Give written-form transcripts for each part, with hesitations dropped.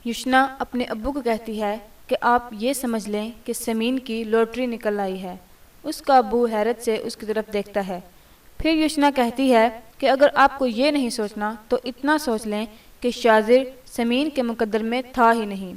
یشنا اپنے ابو کو کہتی ہے کہ آپ یہ سمجھ لیں کہ سمین کی لوٹری نکل آئی ہے۔ اس کا ابو حیرت سے اس کی طرف دیکھتا ہے۔ پھر یشنا کہتی ہے کہ اگر آپ کو یہ نہیں سوچنا تو اتنا سوچ لیں کہ شاذر سمین کے مقدر میں تھا ہی نہیں،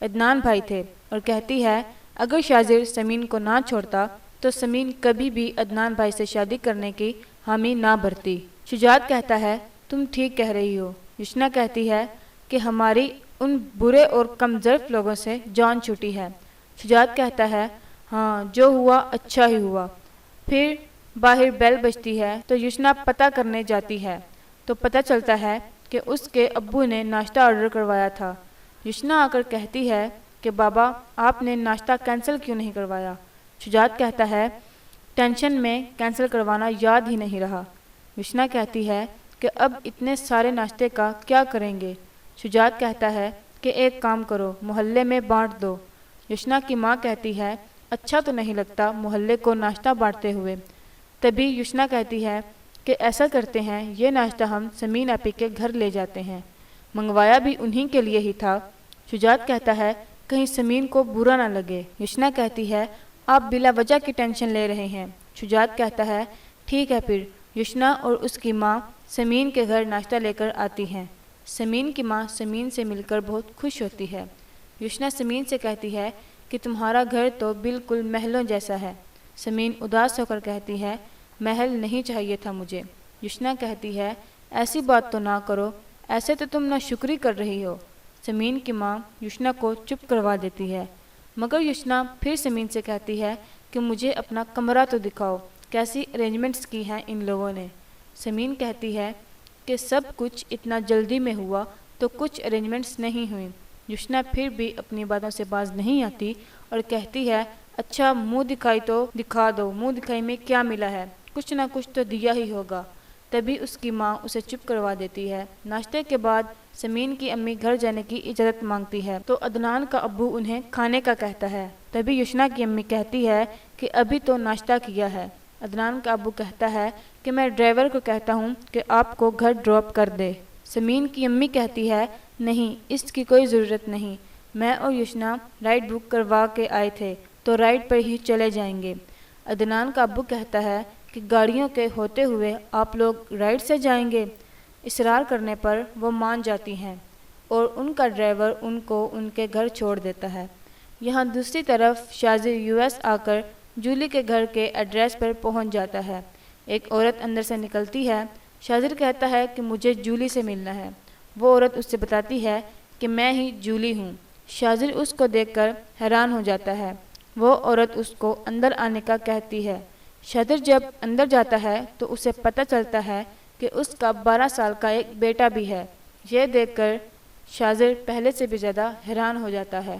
عدنان بھائی تھے، اور کہتی ہے اگر شاذر سمین کو نہ چھوڑتا تو سمین کبھی بھی عدنان بھائی سے شادی کرنے کی حامی نہ بھرتی۔ شجاعت کہتا ہے تم ٹھیک کہہ رہی ہو۔ یشنا کہتی ہے کہ ہماری ان برے اور کم ظرف لوگوں سے جان چھوٹی ہے۔ شجاعت کہتا ہے ہاں جو ہوا اچھا ہی ہوا۔ پھر باہر بیل بجتی ہے تو یشنا پتہ کرنے جاتی ہے تو پتہ چلتا ہے کہ اس کے ابو نے ناشتہ آرڈر کروایا تھا۔ یشنا آ کر کہتی ہے کہ بابا آپ نے ناشتہ کینسل کیوں نہیں کروایا؟ شجاعت کہتا ہے ٹینشن میں کینسل کروانا یاد ہی نہیں رہا۔ یشنا کہتی ہے کہ اب اتنے سارے ناشتے کا کیا کریں گے؟ شجاعت کہتا ہے کہ ایک کام کرو، محلے میں بانٹ دو۔ یشنا کی ماں کہتی ہے اچھا تو نہیں لگتا محلے کو ناشتہ بانٹتے ہوئے۔ تبھی یشنا کہتی ہے کہ ایسا کرتے ہیں یہ ناشتہ ہم سمین آپی کے گھر لے جاتے ہیں، منگوایا بھی انہی کے لیے ہی تھا۔ شجاعت کہتا ہے کہیں سمین کو برا نہ لگے۔ یشنا کہتی ہے آپ بلا وجہ کی ٹینشن لے رہے ہیں۔ شجاعت کہتا ہے ٹھیک ہے پھر۔ یشنا اور اس کی ماں سمین کے گھر ناشتہ لے کر آتی ہیں۔ سمین کی ماں سمین سے مل کر بہت خوش ہوتی ہے۔ یشنا سمین سے کہتی ہے کہ تمہارا گھر تو بالکل محلوں جیسا ہے۔ سمین اداس ہو کر کہتی ہے محل نہیں چاہیے تھا مجھے۔ یشنا کہتی ہے ایسی بات تو نہ کرو، ایسے تو تم ناشکری کر رہی ہو۔ سمین کی ماں یشنا کو چپ کروا دیتی ہے، مگر یشنا پھر سمین سے کہتی ہے کہ مجھے اپنا کمرہ تو دکھاؤ، کیسی ارینجمنٹس کی ہیں ان لوگوں نے۔ سمین کہتی ہے کہ سب کچھ اتنا جلدی میں ہوا تو کچھ ارینجمنٹس نہیں ہوئیں۔ یشنا پھر بھی اپنی باتوں سے باز نہیں آتی اور کہتی ہے اچھا منہ دکھائی تو دکھا دو، منہ دکھائی میں کیا ملا ہے، کچھ نہ کچھ تو دیا ہی ہوگا۔ تبھی اس کی ماں اسے چپ کروا دیتی ہے۔ ناشتے کے بعد سمین کی امی گھر جانے کی اجازت مانگتی ہے تو عدنان کا ابو انہیں کھانے کا کہتا ہے۔ تبھی یشنا کی امی کہتی ہے کہ ابھی تو ناشتہ کیا ہے۔ عدنان کا ابو کہتا ہے کہ میں ڈرائیور کو کہتا ہوں کہ آپ کو گھر ڈراپ کر دے۔ سمین کی امی کہتی ہے نہیں اس کی کوئی ضرورت نہیں، میں اور یشنا رائڈ بک کروا کے آئے تھے تو رائڈ پر ہی چلے جائیں گے۔ عدنان کا ابو کہتا ہے کہ گاڑیوں کے ہوتے ہوئے آپ لوگ رائڈ سے جائیں گے؟ اصرار کرنے پر وہ مان جاتی ہیں اور ان کا ڈرائیور ان کو ان کے گھر چھوڑ دیتا ہے۔ یہاں دوسری طرف شاذر US آ کر جولی کے گھر کے ایڈریس پر پہنچ جاتا ہے۔ ایک عورت اندر سے نکلتی ہے۔ شاذر کہتا ہے کہ مجھے جولی سے ملنا ہے۔ وہ عورت اس سے بتاتی ہے کہ میں ہی جولی ہوں۔ شاذر اس کو دیکھ کر حیران ہو جاتا ہے۔ وہ عورت اس کو اندر آنے کا کہتی ہے۔ شاذر جب اندر جاتا ہے تو اسے پتہ چلتا ہے کہ اس کا 12 سال کا ایک بیٹا بھی ہے۔ یہ دیکھ کر شاذر پہلے سے بھی زیادہ حیران ہو جاتا ہے۔